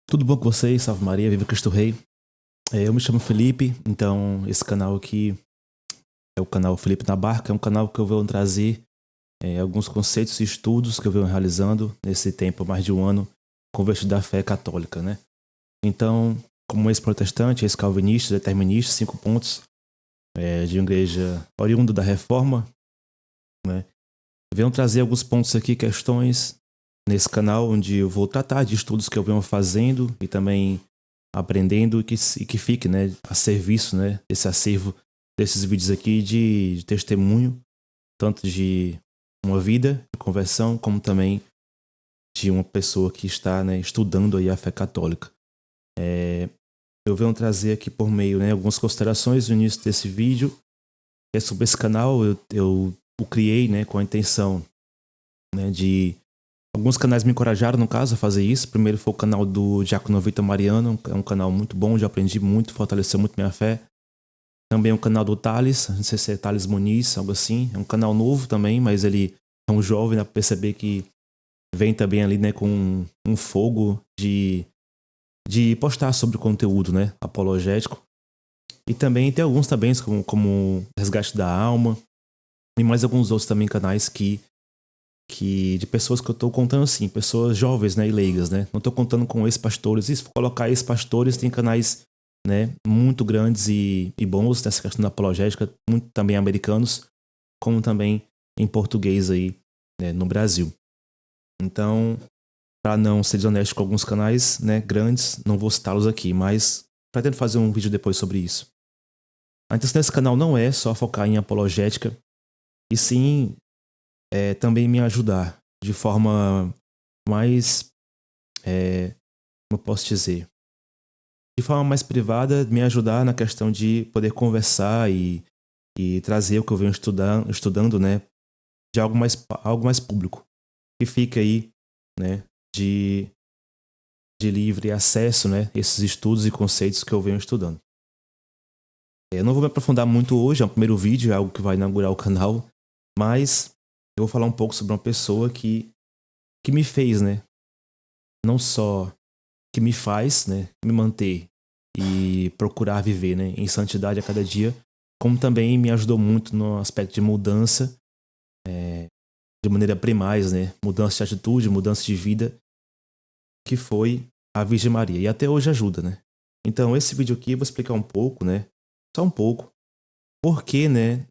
Tudo bom com vocês? Salve Maria, viva Cristo Rei. Eu me chamo Felipe, então esse canal aqui é o canal Felipe na Barca, é um canal que eu venho trazer alguns conceitos e estudos que eu venho realizando nesse tempo, há mais de um ano, convertido da fé católica, né? Então, como ex-protestante, ex-calvinista, determinista, 5 pontos, de uma igreja oriunda da Reforma, né? Venho trazer alguns pontos aqui, questões nesse canal, onde eu vou tratar de estudos que eu venho fazendo e também aprendendo e que fique, né, a serviço, né, desse acervo desses vídeos aqui de testemunho, tanto de uma vida de conversão, como também de uma pessoa que está, né, estudando aí a fé católica. Eu venho trazer aqui por meio, né, algumas considerações no início desse vídeo. Sobre esse canal, eu o criei, né, com a intenção, né, de... Alguns canais me encorajaram, no caso, a fazer isso. Primeiro foi o canal do Diácono Vitor Mariano, é um canal muito bom, já aprendi muito, fortaleceu muito minha fé. Também o canal do Thales, não sei se é Thales Muniz, algo assim. É um canal novo também, mas ele é um jovem, dá pra perceber que vem também ali, né, com um fogo de postar sobre o conteúdo, né, apologético. E também tem alguns também, como Resgate da Alma, e mais alguns outros também canais que de pessoas que eu tô contando assim, pessoas jovens, né, e leigas, né? Não tô contando com ex-pastores. E se for colocar ex-pastores, tem canais, né, muito grandes e bons nessa questão da apologética, muito também americanos, como também em português aí, né, no Brasil. Então, para não ser desonesto com alguns canais, né, grandes, não vou citá-los aqui, mas pretendo fazer um vídeo depois sobre isso. A intenção desse canal não é só focar em apologética, e sim também me ajudar de forma mais, como eu posso dizer, de forma mais privada, me ajudar na questão de poder conversar e trazer o que eu venho estudando, né, de algo mais público, que fica aí, né, de livre acesso, né, esses estudos e conceitos que eu venho estudando. Eu não vou me aprofundar muito hoje, é o primeiro vídeo, é algo que vai inaugurar o canal, mas eu vou falar um pouco sobre uma pessoa que me fez, né, não só que me faz, né, me manter e procurar viver, né, em santidade a cada dia, como também me ajudou muito no aspecto de mudança, de maneira primais, né, mudança de atitude, mudança de vida, que foi a Virgem Maria. E até hoje ajuda, né. Então esse vídeo aqui eu vou explicar um pouco, né, só um pouco, por que, né,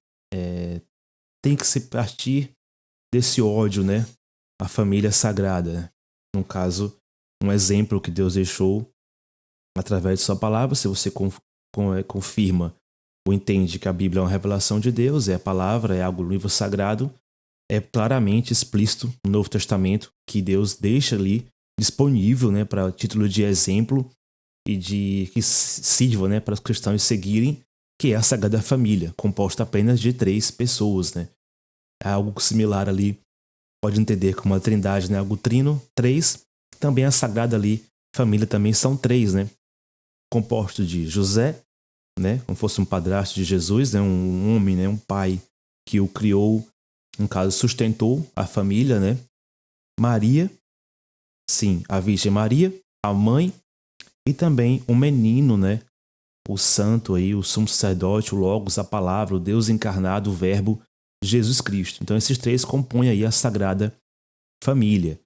tem que se partir desse ódio, né, à família sagrada, né? No caso, um exemplo que Deus deixou através de sua palavra. Se você confirma ou entende que a Bíblia é uma revelação de Deus, é a palavra, é algo no livro sagrado, é claramente explícito no Novo Testamento que Deus deixa ali disponível, né, para título de exemplo e de que sirva, né, para os cristãos seguirem, que é a Sagrada Família, composta apenas de 3 pessoas, né? É algo similar ali, pode entender como a Trindade, né, algo trino, 3, também a Sagrada ali, família também são 3, né? Composto de José, né, como fosse um padrasto de Jesus, né, um homem, né, um pai que o criou, no caso sustentou a família, né? Maria, sim, a Virgem Maria, a mãe, e também o menino, né, o santo aí, o sumo sacerdote, o Logos, a palavra, o Deus encarnado, o verbo, Jesus Cristo. Então esses 3 compõem aí a Sagrada Família.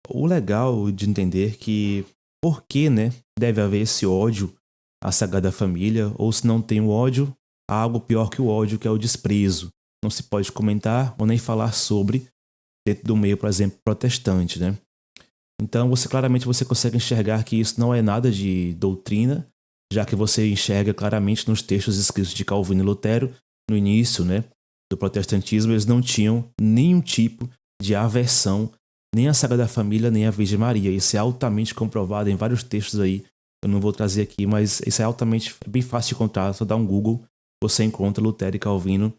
O legal de entender que por que, né, deve haver esse ódio à Sagrada Família, ou se não tem o ódio, há algo pior que o ódio, que é o desprezo. Não se pode comentar ou nem falar sobre dentro do meio, por exemplo, protestante, né? Então claramente você consegue enxergar que isso não é nada de doutrina, já que você enxerga claramente nos textos escritos de Calvino e Lutero, no início, né, do protestantismo, eles não tinham nenhum tipo de aversão nem à Sagrada Família, nem à Virgem Maria. Isso é altamente comprovado em vários textos aí. Eu não vou trazer aqui, mas isso é altamente bem fácil de encontrar. Só dá um Google, você encontra Lutero e Calvino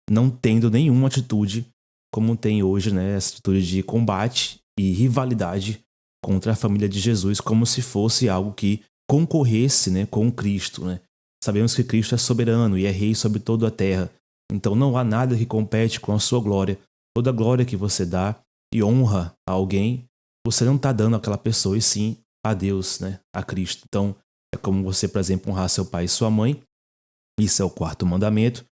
não tendo nenhuma atitude como tem hoje, né, essa atitude de combate e rivalidade contra a família de Jesus, como se fosse algo que concorresse, né, com Cristo, né? Sabemos que Cristo é soberano e é rei sobre toda a terra. Então não há nada que compete com a sua glória. Toda glória que você dá e honra a alguém, você não está dando àquela pessoa, e sim a Deus, né, a Cristo. Então, é como você, por exemplo, honrar seu pai e sua mãe. Isso é o quarto mandamento.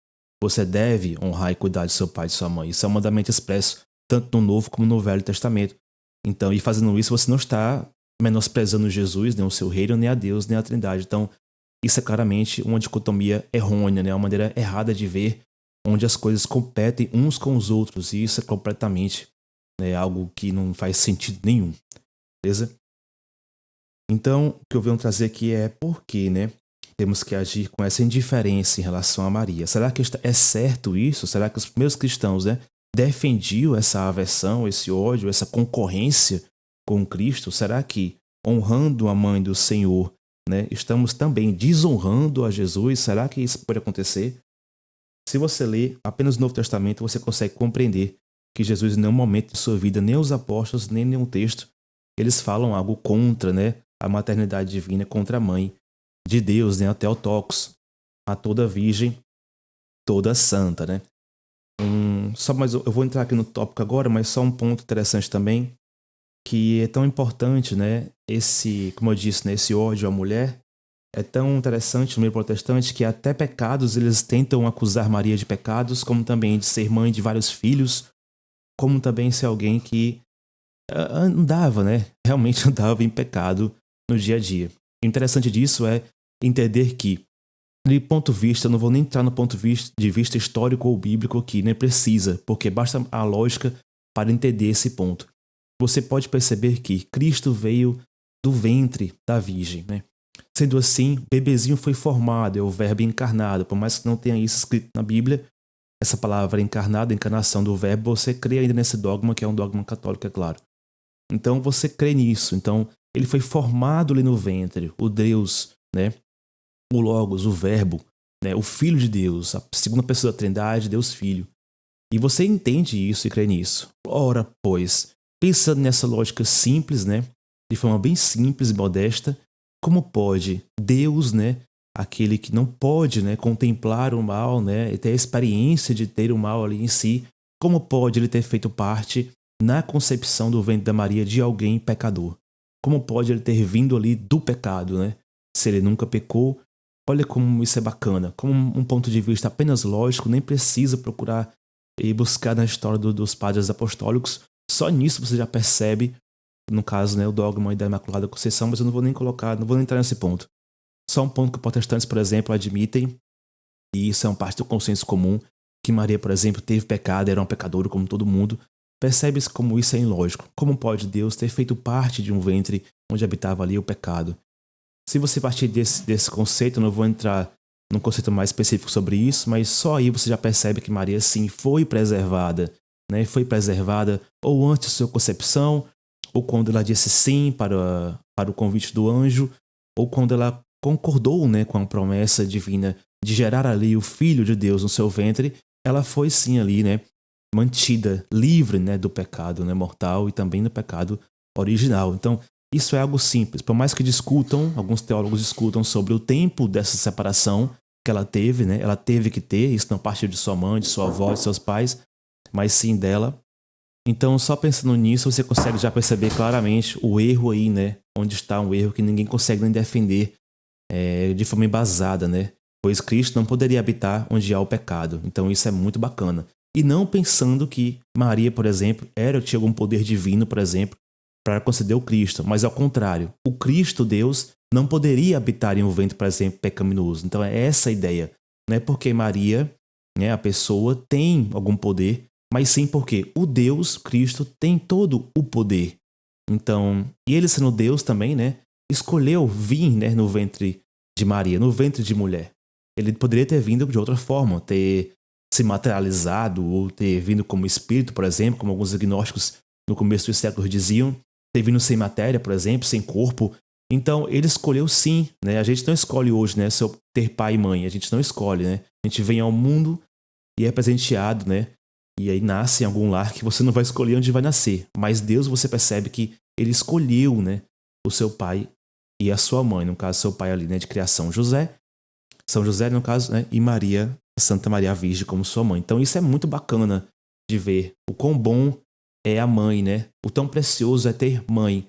Você deve honrar e cuidar de seu pai e de sua mãe. Isso é um mandamento expresso tanto no Novo como no Velho Testamento. Então, e fazendo isso, você não está menosprezando Jesus, nem o seu reino, nem a Deus, nem a Trindade. Então, isso é claramente uma dicotomia errônea, né? Uma maneira errada de ver, onde as coisas competem uns com os outros. E isso é completamente, né, algo que não faz sentido nenhum. Beleza? Então, o que eu venho trazer aqui é por que, né, temos que agir com essa indiferença em relação a Maria. Será que é certo isso? Será que os primeiros cristãos, né, defendiam essa aversão, esse ódio, essa concorrência com Cristo? Será que, honrando a mãe do Senhor, né, estamos também desonrando a Jesus? Será que isso pode acontecer? Se você ler apenas o Novo Testamento, você consegue compreender que Jesus, em nenhum momento de sua vida, nem os apóstolos, nem nenhum texto, eles falam algo contra, né, a maternidade divina, contra a mãe de Deus, né, a Theotokos, a toda virgem, toda santa, né. Só mais, eu vou entrar aqui no tópico agora, mas só um ponto interessante também, que é tão importante, né, esse, como eu disse, né, esse ódio à mulher, é tão interessante no meio protestante que até pecados eles tentam acusar Maria de pecados, como também de ser mãe de vários filhos, como também ser alguém que andava, né, realmente andava em pecado no dia a dia. O interessante disso é entender que, de ponto de vista, eu não vou nem entrar no ponto de vista histórico ou bíblico aqui, nem precisa, porque basta a lógica para entender esse ponto. Você pode perceber que Cristo veio do ventre da Virgem, né? Sendo assim, o bebezinho foi formado, é o verbo encarnado. Por mais que não tenha isso escrito na Bíblia, essa palavra encarnado, a encarnação do verbo, você crê ainda nesse dogma, que é um dogma católico, é claro. Então você crê nisso. Então ele foi formado ali no ventre, o Deus, né? O Logos, o verbo, né? O Filho de Deus, a segunda pessoa da Trindade, Deus Filho. E você entende isso e crê nisso. Ora, pois, pensando nessa lógica simples, né? De forma bem simples e modesta, como pode Deus, né, aquele que não pode, né, contemplar o mal, né, e ter a experiência de ter o mal ali em si, como pode ele ter feito parte na concepção do ventre da Maria de alguém pecador? Como pode ele ter vindo ali do pecado, né? Se ele nunca pecou, olha como isso é bacana. Como um ponto de vista apenas lógico, nem precisa procurar e buscar na história dos padres apostólicos. Só nisso você já percebe, no caso, né, o dogma da Imaculada Conceição, mas eu não vou nem colocar, não vou nem entrar nesse ponto. Só um ponto que os protestantes, por exemplo, admitem, e isso é uma parte do consenso comum, que Maria, por exemplo, teve pecado, era uma pecadora como todo mundo. Percebe-se como isso é ilógico. Como pode Deus ter feito parte de um ventre onde habitava ali o pecado? Se você partir desse conceito, eu não vou entrar num conceito mais específico sobre isso, mas só aí você já percebe que Maria, sim, foi preservada, né? Foi preservada ou antes de sua concepção, ou quando ela disse sim para o convite do anjo, ou quando ela concordou, né, com a promessa divina de gerar ali o Filho de Deus no seu ventre, ela foi sim ali, né, mantida livre, né, do pecado, né, mortal e também do pecado original. Então, isso é algo simples. Por mais que discutam, alguns teólogos discutam sobre o tempo dessa separação que ela teve, né, ela teve que ter, isso não partiu de sua mãe, de sua avó, de seus pais, mas sim dela. Então, só pensando nisso, você consegue já perceber claramente o erro aí, né? Onde está um erro que ninguém consegue nem defender de forma embasada, né? Pois Cristo não poderia habitar onde há o pecado. Então, isso é muito bacana. E não pensando que Maria, por exemplo, tinha algum poder divino, por exemplo, para conceder o Cristo. Mas, ao contrário, o Cristo, Deus, não poderia habitar em um ventre, por exemplo, pecaminoso. Então, é essa a ideia. Não é porque Maria, né, a pessoa, tem algum poder, mas sim porque o Deus, Cristo, tem todo o poder. Então, e ele sendo Deus também, né, escolheu vir, né, no ventre de Maria, no ventre de mulher. Ele poderia ter vindo de outra forma, ter se materializado, ou ter vindo como espírito, por exemplo, como alguns agnósticos no começo dos séculos diziam, ter vindo sem matéria, por exemplo, sem corpo. Então, ele escolheu sim, né? A gente não escolhe hoje, né, ter pai e mãe, a gente não escolhe, né? A gente vem ao mundo e é presenteado, né? E aí nasce em algum lar que você não vai escolher onde vai nascer. Mas Deus, você percebe que ele escolheu, né, o seu pai e a sua mãe. No caso, seu pai ali, né, de criação, José. São José, no caso, né, e Maria, Santa Maria Virgem como sua mãe. Então isso é muito bacana de ver. O quão bom é a mãe, né? O tão precioso é ter mãe.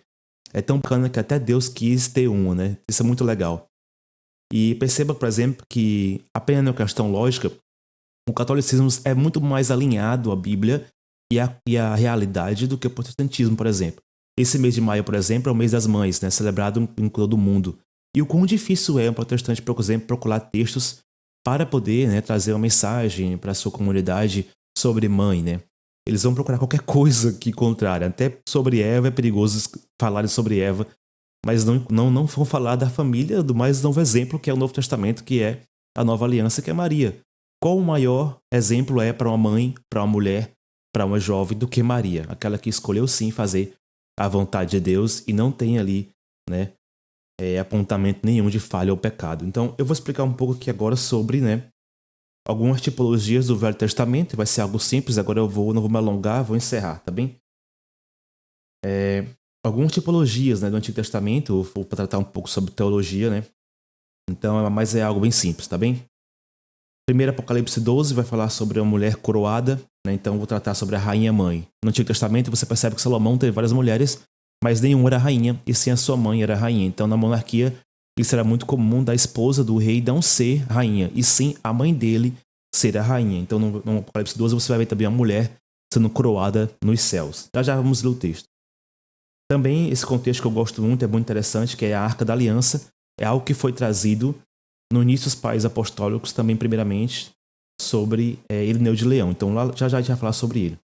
É tão bacana que até Deus quis ter uma, né? Isso é muito legal. E perceba, por exemplo, que apenas na questão lógica, o catolicismo é muito mais alinhado à Bíblia e à realidade do que o protestantismo, por exemplo. Esse mês de maio, por exemplo, é o mês das mães, né? Celebrado em todo o mundo. E o quão difícil é um protestante, por exemplo, procurar textos para poder, né, trazer uma mensagem para a sua comunidade sobre mãe, né? Eles vão procurar qualquer coisa que contrária. Até sobre Eva é perigoso falarem sobre Eva, mas não vão falar da família do mais novo exemplo, que é o Novo Testamento, que é a nova aliança, que é Maria. Qual o maior exemplo é para uma mãe, para uma mulher, para uma jovem, do que Maria? Aquela que escolheu sim fazer a vontade de Deus e não tem ali, né, apontamento nenhum de falha ou pecado. Então, eu vou explicar um pouco aqui agora sobre, né, algumas tipologias do Velho Testamento. Vai ser algo simples, agora não vou me alongar, vou encerrar, tá bem? Algumas tipologias, né, do Antigo Testamento, eu vou tratar um pouco sobre teologia, né? Então, mas é algo bem simples, tá bem? Primeiro Apocalipse 12 vai falar sobre uma mulher coroada, né? Então eu vou tratar sobre a rainha mãe. No Antigo Testamento você percebe que Salomão teve várias mulheres, mas nenhuma era rainha, e sim a sua mãe era rainha. Então na monarquia isso era muito comum da esposa do rei não ser rainha, e sim a mãe dele ser a rainha. Então no Apocalipse 12 você vai ver também a mulher sendo coroada nos céus. Já vamos ler o texto. Também esse contexto que eu gosto muito, é muito interessante, que é a Arca da Aliança. É algo que foi trazido no início dos pais apostólicos, também primeiramente, sobre Irineu de Leão. Então lá já a gente vai falar sobre ele.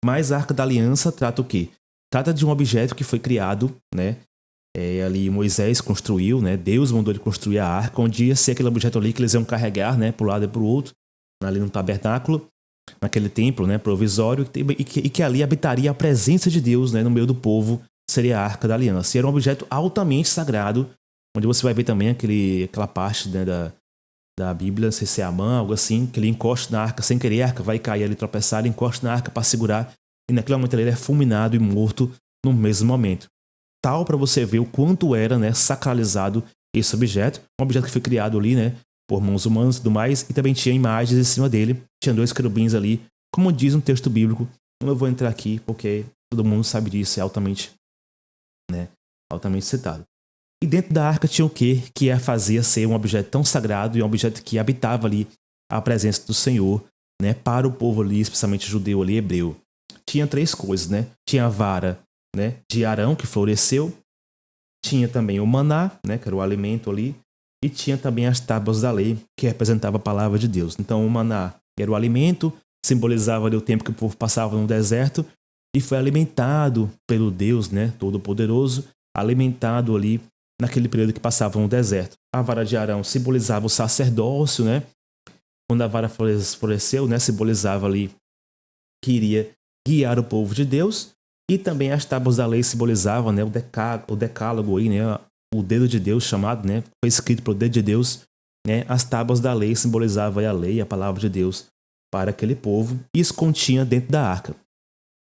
Mas a Arca da Aliança trata o quê? Trata de um objeto que foi criado, né? Ali Moisés construiu, né? Deus mandou ele construir a arca, onde ia ser aquele objeto ali que eles iam carregar, né? Para um lado e para o outro, ali no tabernáculo, naquele templo, né? Provisório, e que ali habitaria a presença de Deus, né? No meio do povo, seria a Arca da Aliança. E era um objeto altamente sagrado, onde você vai ver também aquela parte, né, da Bíblia, não sei se é Amã, algo assim, que ele encosta na arca sem querer, a arca vai cair ali, tropeçar, ele encosta na arca para segurar, e naquele momento ele é fulminado e morto no mesmo momento. Tal para você ver o quanto era, né, sacralizado esse objeto, um objeto que foi criado ali, né, por mãos humanas e tudo mais, e também tinha imagens em cima dele, tinha 2 querubins ali, como diz um texto bíblico. Não vou entrar aqui porque todo mundo sabe disso, é altamente citado. E dentro da arca tinha o quê? Que a fazia ser um objeto tão sagrado e um objeto que habitava ali a presença do Senhor, né, para o povo ali, especialmente judeu ali, hebreu. Tinha 3 coisas, né? Tinha a vara, né, de Arão, que floresceu. Tinha também o maná, né, que era o alimento ali. E tinha também as tábuas da lei, que representava a palavra de Deus. Então o maná era o alimento, simbolizava ali o tempo que o povo passava no deserto, e foi alimentado pelo Deus, né, Todo-Poderoso, alimentado ali naquele período que passavam no deserto. A vara de Arão simbolizava o sacerdócio, né? Quando a vara floresceu, né, simbolizava ali que iria guiar o povo de Deus. E também as tábuas da lei simbolizavam, né, o decálogo aí, né, o dedo de Deus chamado, né, foi escrito pelo dedo de Deus, né? As tábuas da lei simbolizavam a lei, a palavra de Deus para aquele povo. Isso continha dentro da arca.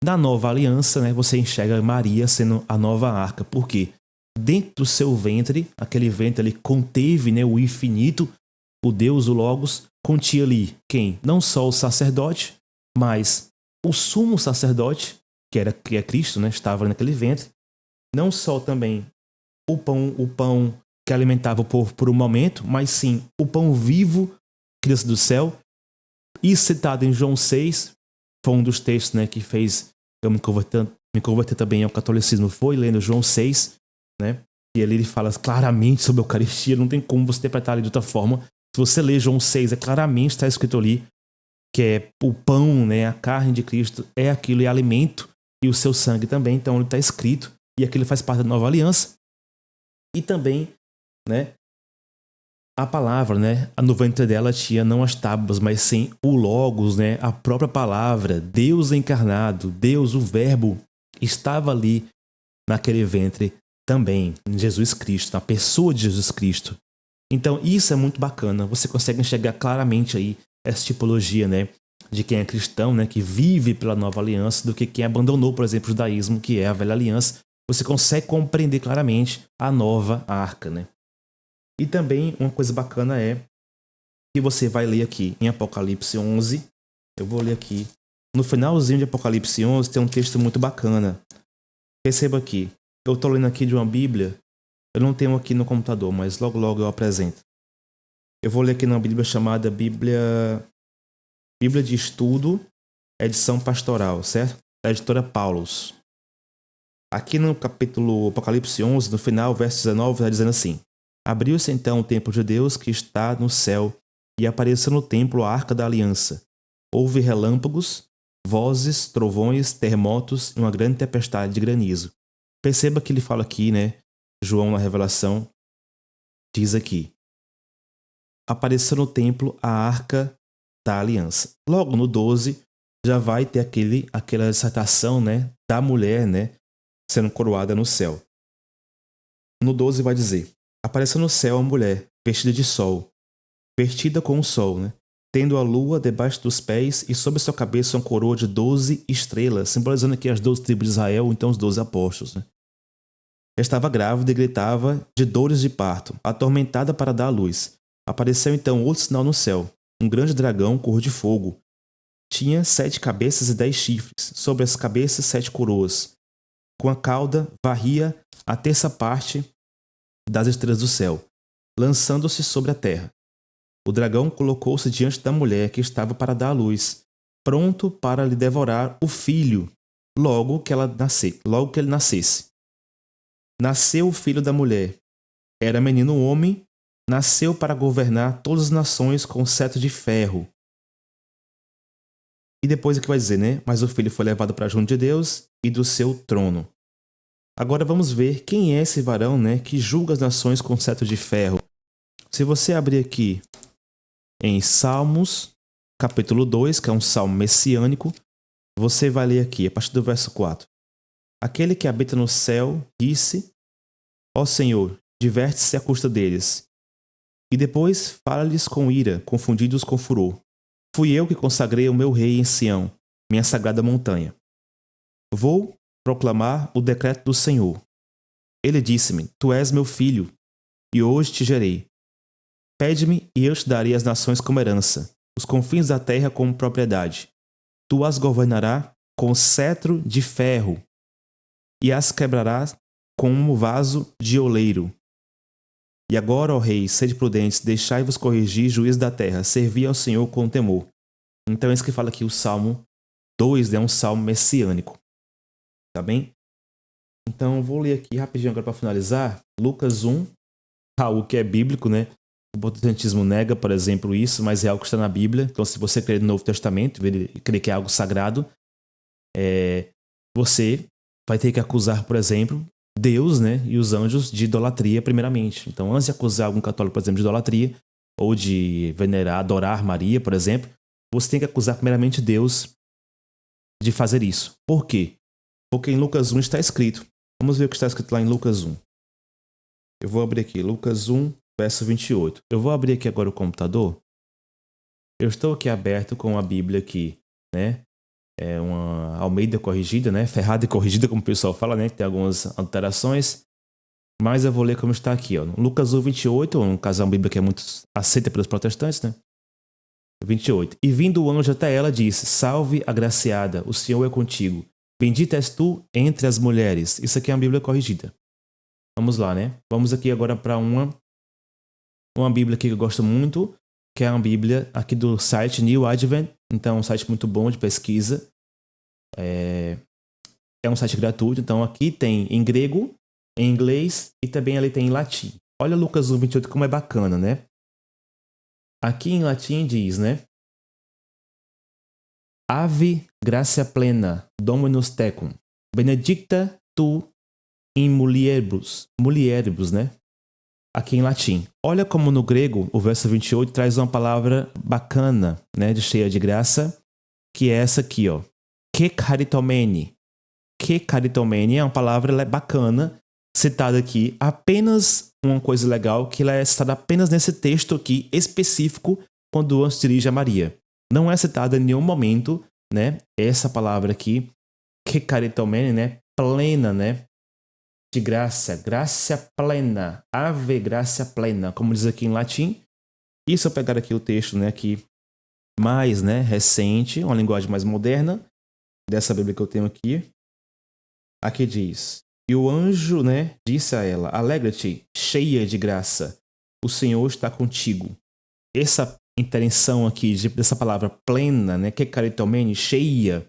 Na nova aliança, né, você enxerga Maria sendo a nova arca. Por quê? Dentro do seu ventre, aquele ventre ali conteve, né, o infinito, o Deus, o Logos, continha ali quem? Não só o sacerdote, mas o sumo sacerdote, que é Cristo, né, estava ali naquele ventre. Não só também o pão que alimentava o povo por um momento, mas sim o pão vivo que desce do céu. Isso citado em João 6, foi um dos textos, né, que fez eu me converter também ao catolicismo, foi lendo João 6, né? E ali ele fala claramente sobre a Eucaristia, não tem como você interpretar ali de outra forma. Se você ler João 6, claramente está escrito ali que é o pão, né, a carne de Cristo é aquilo, é alimento, e o seu sangue também, então ele está escrito, e aquilo faz parte da nova aliança. E também, né, a palavra, né, no ventre dela tinha não as tábuas, mas sim o Logos, né, a própria palavra, Deus encarnado, Deus, o Verbo, estava ali naquele ventre também, em Jesus Cristo, na pessoa de Jesus Cristo. Então isso é muito bacana, você consegue enxergar claramente aí essa tipologia, né, de quem é cristão, né, que vive pela nova aliança, do que quem abandonou, por exemplo, o judaísmo, que é a velha aliança. Você consegue compreender claramente a nova arca, né? E também uma coisa bacana é que você vai ler aqui em Apocalipse 11. Eu vou ler aqui. No finalzinho de Apocalipse 11 tem um texto muito bacana. Perceba aqui. Eu estou lendo aqui de uma Bíblia. Eu não tenho aqui no computador, mas logo logo eu apresento. Eu vou ler aqui numa Bíblia chamada Bíblia de Estudo, edição pastoral, certo? Da editora Paulus. Aqui no capítulo Apocalipse 11, no final, verso 19, está dizendo assim: Abriu-se então o templo de Deus que está no céu, e apareceu no templo a arca da aliança. Houve relâmpagos, vozes, trovões, terremotos e uma grande tempestade de granizo. Perceba que ele fala aqui, né? João na Revelação diz aqui: apareceu no templo a arca da aliança. Logo no 12 já vai ter aquela dissertação, né, da mulher, né, sendo coroada no céu. No 12 vai dizer: apareceu no céu a mulher vestida de sol, vestida com o sol, né, tendo a lua debaixo dos pés e sobre sua cabeça uma coroa de 12 estrelas, simbolizando aqui as 12 tribos de Israel, então os 12 apóstolos, né. Estava grávida e gritava de dores de parto, atormentada para dar à luz. Apareceu então outro sinal no céu, um grande dragão cor de fogo. Tinha 7 cabeças e 10 chifres, sobre as cabeças 7 coroas. Com a cauda varria a terça parte das estrelas do céu, lançando-se sobre a terra. O dragão colocou-se diante da mulher que estava para dar à luz, pronto para lhe devorar o filho, logo que ele nascesse. Nasceu o filho da mulher. Era menino homem, nasceu para governar todas as nações com cetro de ferro. E depois o que vai dizer, né? Mas o filho foi levado para junto de Deus e do seu trono. Agora vamos ver quem é esse varão, né, que julga as nações com cetro de ferro. Se você abrir aqui em Salmos, capítulo 2, que é um salmo messiânico, você vai ler aqui, a partir do verso 4. Aquele que habita no céu disse: Ó Senhor, diverte-se à custa deles. E depois fala-lhes com ira, confundidos com furor. Fui eu que consagrei o meu rei em Sião, minha sagrada montanha. Vou proclamar o decreto do Senhor. Ele disse-me: Tu és meu filho, e hoje te gerei. Pede-me, e eu te darei as nações como herança, os confins da terra como propriedade. Tu as governarás com cetro de ferro, e as quebrarás com um vaso de oleiro. E agora, ó rei, sede prudentes, deixai-vos corrigir, juiz da terra, servi ao Senhor com temor. Então é isso que fala aqui o Salmo 2, é um salmo messiânico. Tá bem? Então vou ler aqui rapidinho agora para finalizar. Lucas 1, algo que é bíblico, né? O protestantismo nega, por exemplo, isso, mas é algo que está na Bíblia. Então se você crer no Novo Testamento, crer que é algo sagrado, você vai ter que acusar, por exemplo, Deus, né, e os anjos de idolatria primeiramente. Então, antes de acusar algum católico, por exemplo, de idolatria, ou de venerar, adorar Maria, por exemplo, você tem que acusar primeiramente Deus de fazer isso. Por quê? Porque em Lucas 1 está escrito. Vamos ver o que está escrito lá em Lucas 1. Eu vou abrir aqui, Lucas 1, verso 28. Eu vou abrir aqui agora o computador. Eu estou aqui aberto com a Bíblia aqui, né? É uma Almeida corrigida, né? Ferrada e corrigida, como o pessoal fala, né? Tem algumas alterações. Mas eu vou ler como está aqui, ó. Lucas 1, 28, um casal bíblico que é muito aceita pelos protestantes, né? 28. E vindo o anjo até ela, disse: Salve, agraciada, o Senhor é contigo. Bendita és tu entre as mulheres. Isso aqui é uma Bíblia corrigida. Vamos lá, né? Vamos aqui agora para uma Bíblia aqui que eu gosto muito, que é uma Bíblia aqui do site New Advent. Então é um site muito bom de pesquisa. É um site gratuito. Então aqui tem em grego, em inglês e também ali tem em latim. Olha Lucas 1, 28 como é bacana, né? Aqui em latim diz, né? Ave gratia plena, Dominus tecum, benedicta tu in mulieribus, né? Aqui em latim. Olha como no grego, o verso 28 traz uma palavra bacana, né? Cheia de graça, que é essa aqui, ó. Que caritomene. Que caritomene é uma palavra bacana, citada aqui. Apenas uma coisa legal, que ela é citada apenas nesse texto aqui, específico, quando o anjo se dirige a Maria. Não é citada em nenhum momento, né? Essa palavra aqui, que caritomene, né? Plena, né? De graça, graça plena, ave gracia plena, como diz aqui em latim. E se eu pegar aqui o texto, né, aqui mais, né, recente, uma linguagem mais moderna dessa Bíblia que eu tenho aqui, aqui diz: E o anjo, né, disse a ela: Alegra-te, cheia de graça, o Senhor está contigo. Essa intenção aqui dessa palavra plena, né, que é caritomene, cheia,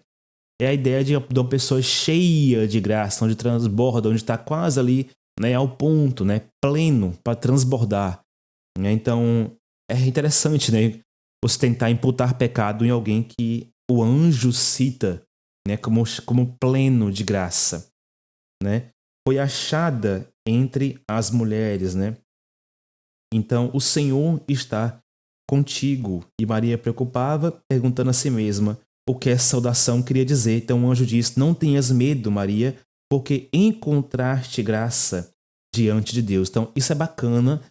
é a ideia de uma pessoa cheia de graça, onde transborda, onde está quase ali, né, ao ponto, né, pleno, para transbordar. Né? Então, é interessante, né, você tentar imputar pecado em alguém que o anjo cita, né, como pleno de graça. Né? Foi achada entre as mulheres, né? Então, o Senhor está contigo. E Maria preocupava, perguntando a si mesma o que essa saudação queria dizer. Então o anjo disse: Não tenhas medo, Maria, porque encontraste graça diante de Deus. Então isso é bacana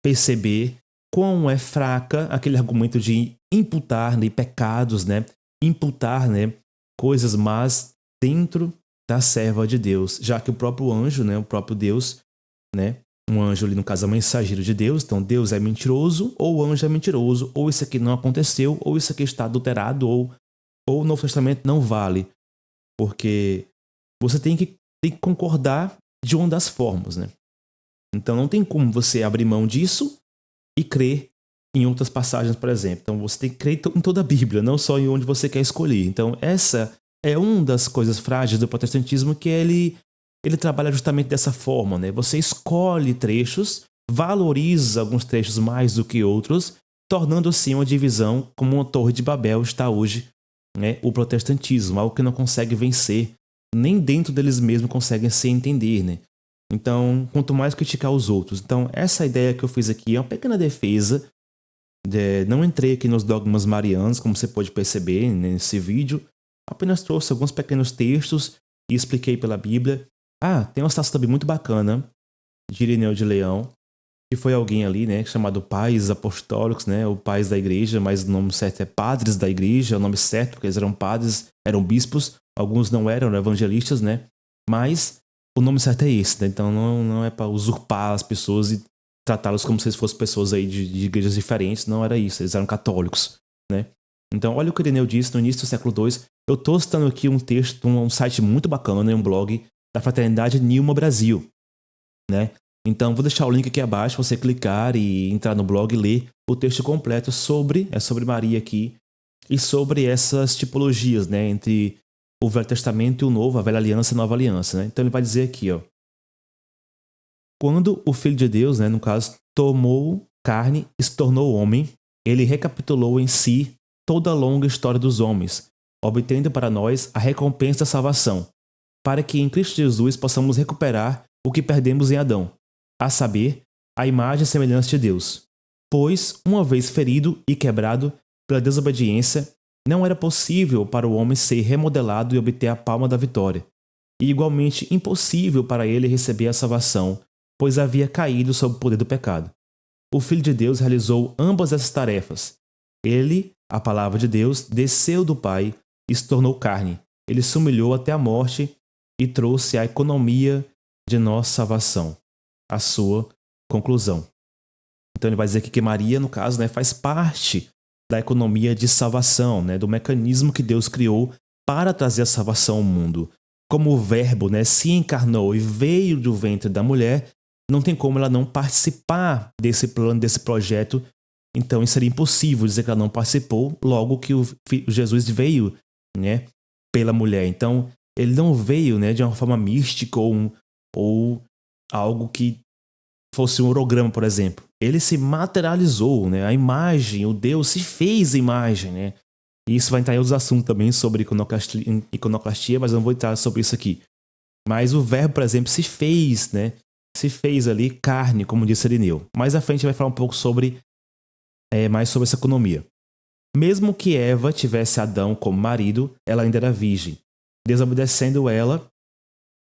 perceber quão é fraca aquele argumento de imputar, né, pecados, né? Imputar, né, coisas más dentro da serva de Deus, já que o próprio anjo, né, o próprio Deus, né, um anjo ali no caso é mensageiro de Deus, então Deus é mentiroso, ou o anjo é mentiroso, ou isso aqui não aconteceu, ou isso aqui está adulterado, ou o Novo Testamento não vale, porque você tem que concordar de uma das formas, né? Então não tem como você abrir mão disso e crer em outras passagens, por exemplo. Então você tem que crer em toda a Bíblia, não só em onde você quer escolher. Então essa é uma das coisas frágeis do protestantismo, que ele trabalha justamente dessa forma, né? Você escolhe trechos, valoriza alguns trechos mais do que outros, tornando assim uma divisão como uma torre de Babel está hoje, né? O protestantismo, algo que não consegue vencer, nem dentro deles mesmos conseguem se entender, né? Então, quanto mais criticar os outros. Então, essa ideia que eu fiz aqui é uma pequena defesa. Não entrei aqui nos dogmas marianos, como você pode perceber nesse vídeo. Apenas trouxe alguns pequenos textos e expliquei pela Bíblia. Tem uma citação também muito bacana de Irineu de Leão, que foi alguém ali, né, chamado Pais Apostólicos, né, ou Pais da Igreja, mas o nome certo é Padres da Igreja, é o nome certo, porque eles eram padres, eram bispos, alguns não eram evangelistas, né, mas o nome certo é esse, né, então não é para usurpar as pessoas e tratá-los como se eles fossem pessoas aí de igrejas diferentes, não era isso, eles eram católicos, né. Então, olha o que Irineu disse no início do século II. Eu estou citando aqui um texto, um site muito bacana, um blog da Fraternidade Nilma Brasil, né? Então, vou deixar o link aqui abaixo, você clicar e entrar no blog e ler o texto completo sobre Maria aqui e sobre essas tipologias, né, entre o Velho Testamento e o Novo, a Velha Aliança e a Nova Aliança, né? Então ele vai dizer aqui, ó: quando o Filho de Deus, né, no caso, tomou carne e se tornou homem, ele recapitulou em si toda a longa história dos homens, obtendo para nós a recompensa da salvação, para que em Cristo Jesus possamos recuperar o que perdemos em Adão, a saber, a imagem e semelhança de Deus. Pois, uma vez ferido e quebrado pela desobediência, não era possível para o homem ser remodelado e obter a palma da vitória, e igualmente impossível para ele receber a salvação, pois havia caído sob o poder do pecado. O Filho de Deus realizou ambas essas tarefas. Ele, a palavra de Deus, desceu do Pai e se tornou carne. Ele se humilhou até a morte e trouxe a economia de nossa salvação, a sua conclusão. Então ele vai dizer aqui que Maria, no caso, né, faz parte da economia de salvação, né, do mecanismo que Deus criou para trazer a salvação ao mundo. Como o Verbo, né, se encarnou e veio do ventre da mulher, não tem como ela não participar desse plano, desse projeto. Então seria impossível dizer que ela não participou, logo que o Jesus veio, né, pela mulher. Então ele não veio, né, de uma forma mística ou algo que fosse um holograma, por exemplo. Ele se materializou, né? A imagem, o Deus se fez imagem, né? E isso vai entrar em outros assuntos também sobre iconoclastia, mas eu não vou entrar sobre isso aqui. Mas o Verbo, por exemplo, se fez, né? Se fez ali carne, como disse Irineu. Mais à frente vai falar um pouco sobre mais sobre essa economia. Mesmo que Eva tivesse Adão como marido, ela ainda era virgem. Desobedecendo ela,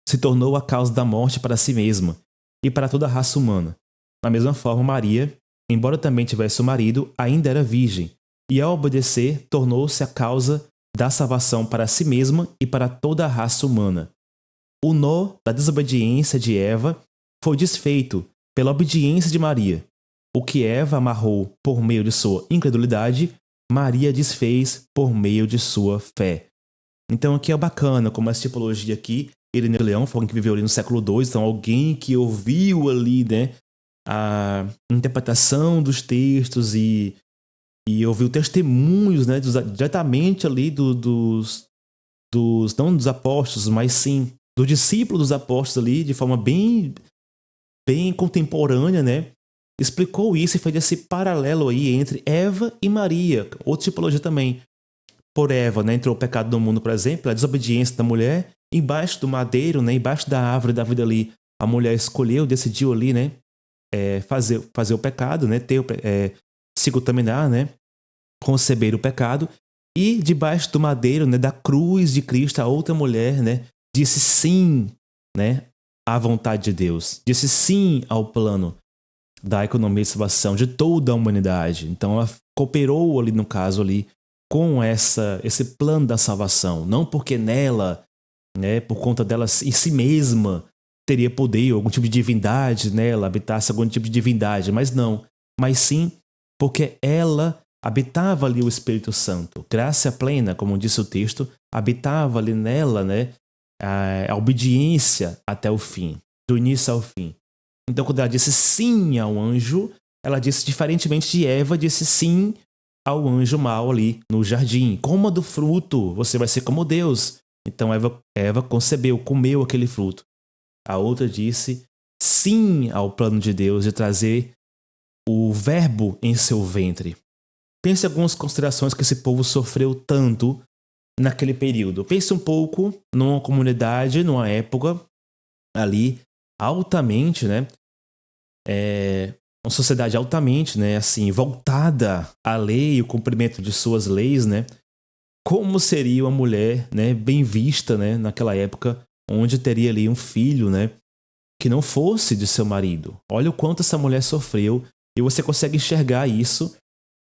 se tornou a causa da morte para si mesma e para toda a raça humana. Da mesma forma, Maria, embora também tivesse o marido, ainda era virgem, e ao obedecer, tornou-se a causa da salvação para si mesma e para toda a raça humana. O nó da desobediência de Eva foi desfeito pela obediência de Maria. O que Eva amarrou por meio de sua incredulidade, Maria desfez por meio de sua fé. Então aqui é bacana como essa tipologia aqui Irineu de Leão, foi alguém que viveu ali no século II, então alguém que ouviu ali, né, a interpretação dos textos e ouviu testemunhos, né, diretamente ali não dos apóstolos, mas sim do discípulo dos apóstolos ali, de forma bem, bem contemporânea, né, explicou isso e fez esse paralelo aí entre Eva e Maria, outra tipologia também. Por Eva, né, entrou o pecado no mundo, por exemplo, a desobediência da mulher, embaixo do madeiro, né, embaixo da árvore da vida ali, a mulher escolheu, decidiu ali, né, fazer o pecado, né, se contaminar, né, conceber o pecado, e debaixo do madeiro, né, da cruz de Cristo, a outra mulher, né, disse sim, né, à vontade de Deus, disse sim ao plano da economia de salvação de toda a humanidade. Então ela cooperou ali no caso ali com esse plano da salvação, não porque nela, né, por conta dela em si mesma teria poder, algum tipo de divindade nela, habitasse algum tipo de divindade, mas não, mas sim porque ela habitava ali o Espírito Santo, graça plena, como disse o texto, habitava ali nela, né, a obediência até o fim, do início ao fim. Então, quando ela disse sim ao anjo, ela disse, diferentemente de Eva, disse sim ao anjo mau ali no jardim. Coma do fruto, você vai ser como Deus. Então, Eva concebeu, comeu aquele fruto. A outra disse sim ao plano de Deus de trazer o verbo em seu ventre. Pense em algumas considerações que esse povo sofreu tanto naquele período. Pense um pouco numa comunidade, numa época ali altamente, né? Uma sociedade altamente, né, assim, voltada à lei e o cumprimento de suas leis, né? Como seria uma mulher, né, bem vista, né, naquela época, onde teria ali um filho, né, que não fosse de seu marido. Olha o quanto essa mulher sofreu e você consegue enxergar isso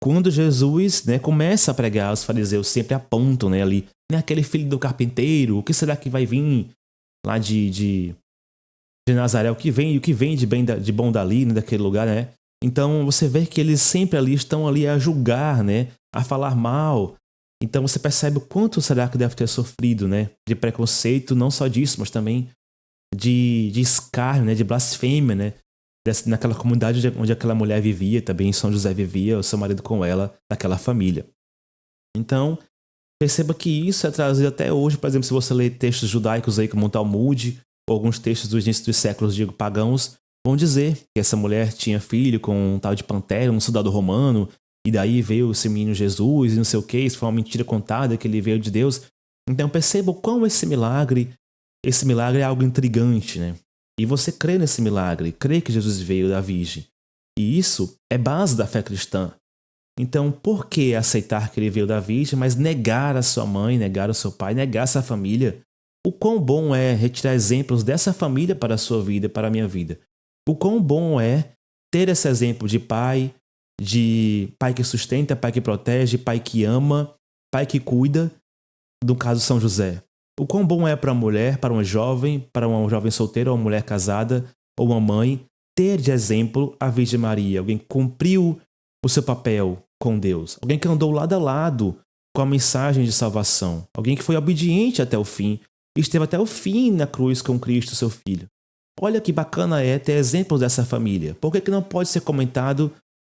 quando Jesus, né, começa a pregar. Os fariseus sempre apontam, né, ali, né, aquele filho do carpinteiro, o que será que vai vir lá de Nazaré, o que vem de bom dali, né, daquele lugar, né? Então você vê que eles sempre ali estão ali a julgar, né, a falar mal. Então você percebe o quanto será que deve ter sofrido, né, de preconceito, não só disso, mas também de escárnio, né, de blasfêmia, né, naquela comunidade onde aquela mulher vivia, também São José vivia, o seu marido com ela, naquela família. Então perceba que isso é trazido até hoje, por exemplo, se você ler textos judaicos aí como o Talmud, ou alguns textos do início dos séculos, digo, pagãos, vão dizer que essa mulher tinha filho com um tal de Pantera, um soldado romano, e daí veio esse menino Jesus, e não sei o que, isso foi uma mentira contada, que ele veio de Deus. Então perceba como esse milagre é algo intrigante, né? E você crê nesse milagre, crê que Jesus veio da Virgem. E isso é base da fé cristã. Então, por que aceitar que ele veio da Virgem, mas negar a sua mãe, negar o seu pai, negar essa família? O quão bom é retirar exemplos dessa família para a sua vida, para a minha vida. O quão bom é ter esse exemplo de pai que sustenta, pai que protege, pai que ama, pai que cuida, no caso São José. O quão bom é para uma mulher, para uma jovem solteira, ou uma mulher casada, ou uma mãe, ter de exemplo a Virgem Maria, alguém que cumpriu o seu papel com Deus, alguém que andou lado a lado com a mensagem de salvação, alguém que foi obediente até o fim, e esteve até o fim na cruz com Cristo, seu Filho. Olha que bacana é ter exemplos dessa família. Por que não pode ser comentado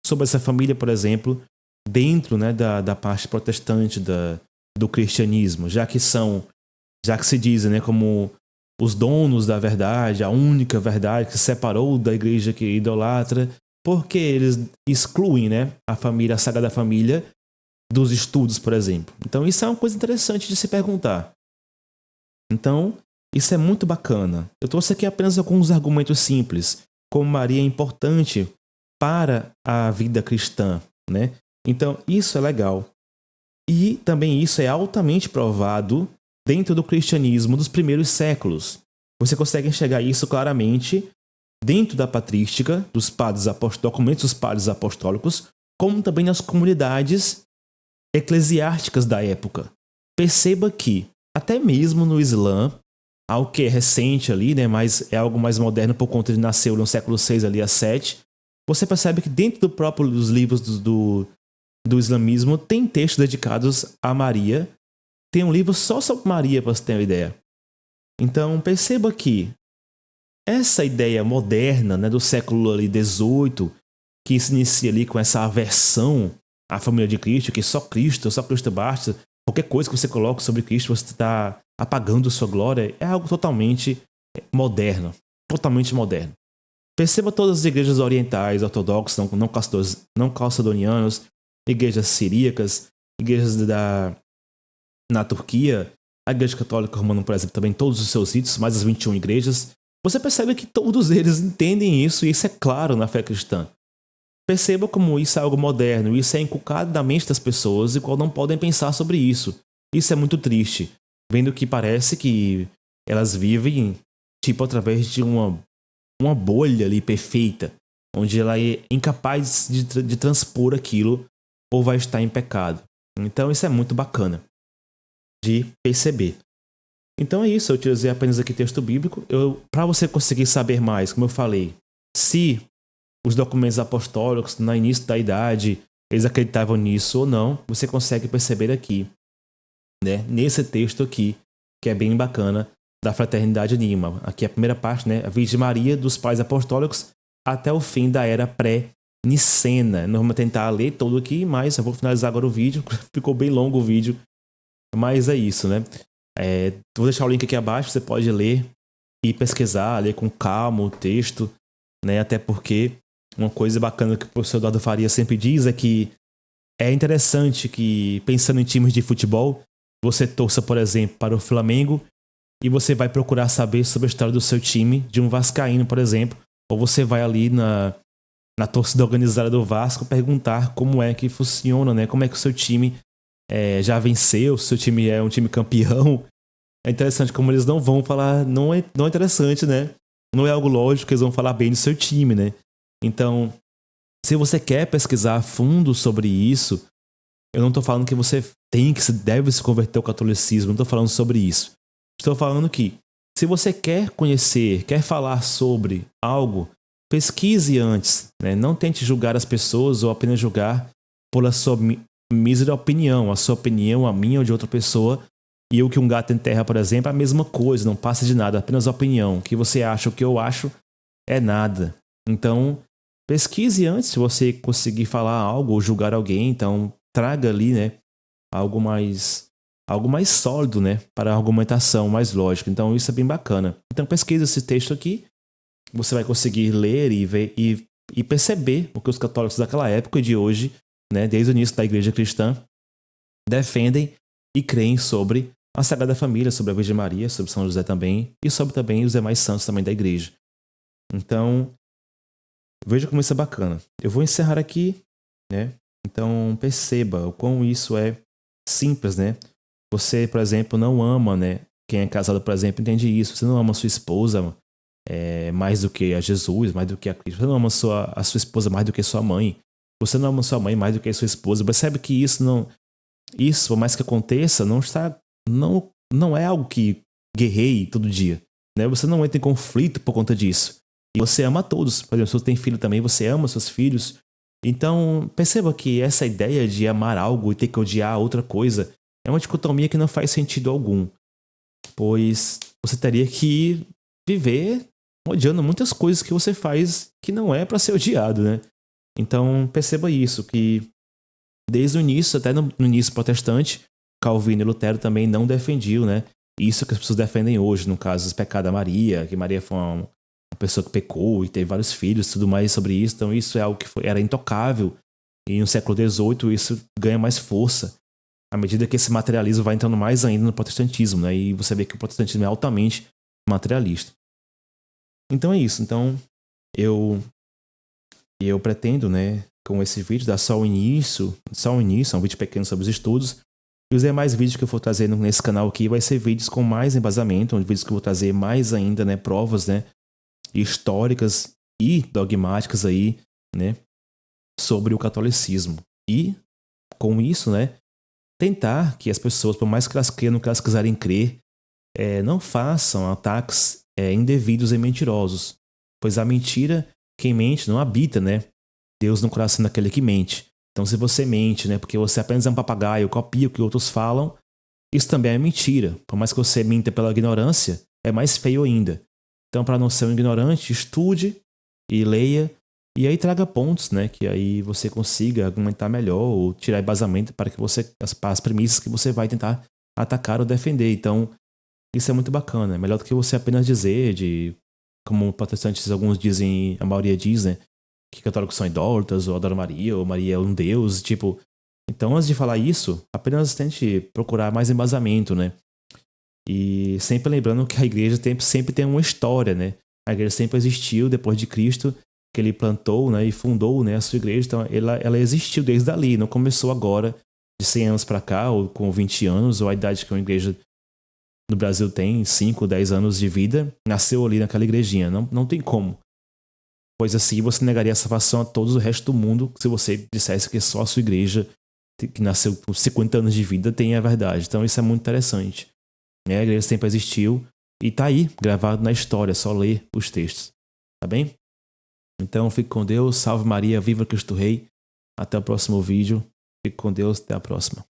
sobre essa família, por exemplo, dentro, né, da parte protestante do cristianismo, já que se dizem, né, como os donos da verdade, a única verdade que se separou da igreja que idolatra, porque eles excluem, né, a Sagrada Família dos estudos, por exemplo. Então isso é uma coisa interessante de se perguntar. Então, isso é muito bacana. Eu trouxe aqui apenas alguns argumentos simples, como Maria é importante para a vida cristã, né? Então, isso é legal. E também isso é altamente provado dentro do cristianismo dos primeiros séculos. Você consegue enxergar isso claramente dentro da patrística dos documentos dos padres apostólicos, como também nas comunidades eclesiásticas da época. Perceba que, até mesmo no Islã, algo que é recente ali, né, mas é algo mais moderno por conta de nasceu no século VI ali a 7, você percebe que dentro dos livros do islamismo tem textos dedicados a Maria. Tem um livro só sobre Maria, para você ter uma ideia. Então, perceba que essa ideia moderna, né, do século ali 18, que se inicia ali com essa aversão à família de Cristo, que só Cristo basta, qualquer coisa que você coloque sobre Cristo, você está apagando sua glória, é algo totalmente moderno. Totalmente moderno. Perceba todas as igrejas orientais, ortodoxas, não calcedonianos, igrejas siríacas, igrejas na Turquia, a Igreja Católica Romana, por exemplo, também todos os seus ritos, mais as 21 igrejas. Você percebe que todos eles entendem isso, e isso é claro na fé cristã. Perceba como isso é algo moderno, isso é inculcado na mente das pessoas e qual não podem pensar sobre isso. Isso é muito triste, vendo que parece que elas vivem tipo através de uma bolha ali perfeita, onde ela é incapaz de transpor aquilo ou vai estar em pecado. Então isso é muito bacana de perceber. Então é isso, eu utilizei apenas aqui texto bíblico. Para você conseguir saber mais, como eu falei, se os documentos apostólicos no início da idade eles acreditavam nisso ou não, você consegue perceber aqui, né, nesse texto aqui, que é bem bacana, da Fraternidade Unima. Aqui é a primeira parte, né, a Virgem Maria dos Pais Apostólicos até o fim da era pré-nicena. Nós vamos tentar ler todo aqui, mas eu vou finalizar agora o vídeo. Ficou bem longo o vídeo, mas é isso, né? Vou deixar o link aqui abaixo, você pode ler e pesquisar, ler com calma o texto, né? Até porque uma coisa bacana que o professor Eduardo Faria sempre diz é que é interessante que, pensando em times de futebol, você torça, por exemplo, para o Flamengo e você vai procurar saber sobre a história do seu time, de um vascaíno, por exemplo, ou você vai ali na torcida organizada do Vasco perguntar como é que funciona, né? Como é que o seu time já venceu, se o seu time é um time campeão. É interessante como eles não vão falar, não é interessante, né? Não é algo lógico que eles vão falar bem do seu time, né? Então, se você quer pesquisar a fundo sobre isso, eu não estou falando que você deve se converter ao catolicismo, não estou falando sobre isso. Estou falando que, se você quer conhecer, quer falar sobre algo, pesquise antes, né? Não tente julgar as pessoas ou apenas julgar pela sua mísera opinião, a sua opinião, a minha ou de outra pessoa. E o que um gato enterra, por exemplo, é a mesma coisa, não passa de nada, apenas opinião. O que você acha, o que eu acho, é nada. Então, pesquise antes, se você conseguir falar algo ou julgar alguém, então traga ali, né, algo mais sólido, né, para a argumentação mais lógica. Então isso é bem bacana. Então pesquise esse texto aqui, você vai conseguir ler e ver e perceber o que os católicos daquela época e de hoje, né, desde o início da Igreja Cristã, defendem e creem sobre a Sagrada Família, sobre a Virgem Maria, sobre São José também, e sobre também os demais santos também da Igreja. Então, veja como isso é bacana. Eu vou encerrar aqui, né? Então, perceba o quão isso é simples, né? Você, por exemplo, não ama, né? Quem é casado, por exemplo, entende isso. Você não ama a sua esposa mais do que a Jesus, mais do que a Cristo. Você não ama a sua esposa mais do que a sua mãe. Você não ama a sua mãe mais do que a sua esposa. Percebe que isso, por mais que aconteça, não é algo que guerreie todo dia, né? Você não entra em conflito por conta disso. E você ama a todos. Por exemplo, se você tem filho também, você ama seus filhos. Então, perceba que essa ideia de amar algo e ter que odiar outra coisa é uma dicotomia que não faz sentido algum. Pois você teria que viver odiando muitas coisas que você faz que não é para ser odiado, né? Então, perceba isso, que desde o início, até no início protestante, Calvino e Lutero também não defendiam, né? Isso que as pessoas defendem hoje, no caso, os pecados da Maria, que Maria foi uma pessoa que pecou e teve vários filhos, tudo mais sobre isso. Então isso é algo que era intocável. E no século XVIII isso ganha mais força à medida que esse materialismo vai entrando mais ainda no protestantismo, né? E você vê que o protestantismo é altamente materialista. Então é isso. Então eu pretendo, né, com esse vídeo dar só um início, um vídeo pequeno sobre os estudos. E os demais vídeos que eu for trazer nesse canal aqui vai ser vídeos com mais embasamento, vídeos que eu vou trazer mais ainda, né, provas, né, históricas e dogmáticas aí, né, sobre o catolicismo. E, com isso, né, tentar que as pessoas, por mais que elas creiam no que elas quiserem crer, não façam ataques indevidos e mentirosos. Pois a mentira, quem mente não habita, né, Deus no coração daquele que mente. Então, se você mente, né, porque você apenas é um papagaio, copia o que outros falam, isso também é mentira. Por mais que você minta pela ignorância, é mais feio ainda. Então, para não ser um ignorante, estude e leia, e aí traga pontos, né, que aí você consiga argumentar melhor ou tirar embasamento para que você as premissas que você vai tentar atacar ou defender. Então, isso é muito bacana. É melhor do que você apenas dizer como protestantes alguns dizem, a maioria diz, né, que católicos são idólatras ou adoram Maria ou Maria é um deus, tipo. Então, antes de falar isso, apenas tente procurar mais embasamento, né? E sempre lembrando que a igreja sempre tem uma história, né? A igreja sempre existiu depois de Cristo, que ele plantou, né, e fundou, né, a sua igreja. Então, ela existiu desde ali, não começou agora, de 100 anos para cá, ou com 20 anos, ou a idade que uma igreja no Brasil tem, 5, 10 anos de vida, nasceu ali naquela igrejinha. Não tem como. Pois assim você negaria a salvação a todo o resto do mundo se você dissesse que só a sua igreja, que nasceu com 50 anos de vida, tem a verdade. Então isso é muito interessante. A igreja sempre existiu e tá aí, gravado na história, é só ler os textos. Tá bem? Então fique com Deus, salve Maria, viva Cristo Rei. Até o próximo vídeo. Fique com Deus, até a próxima.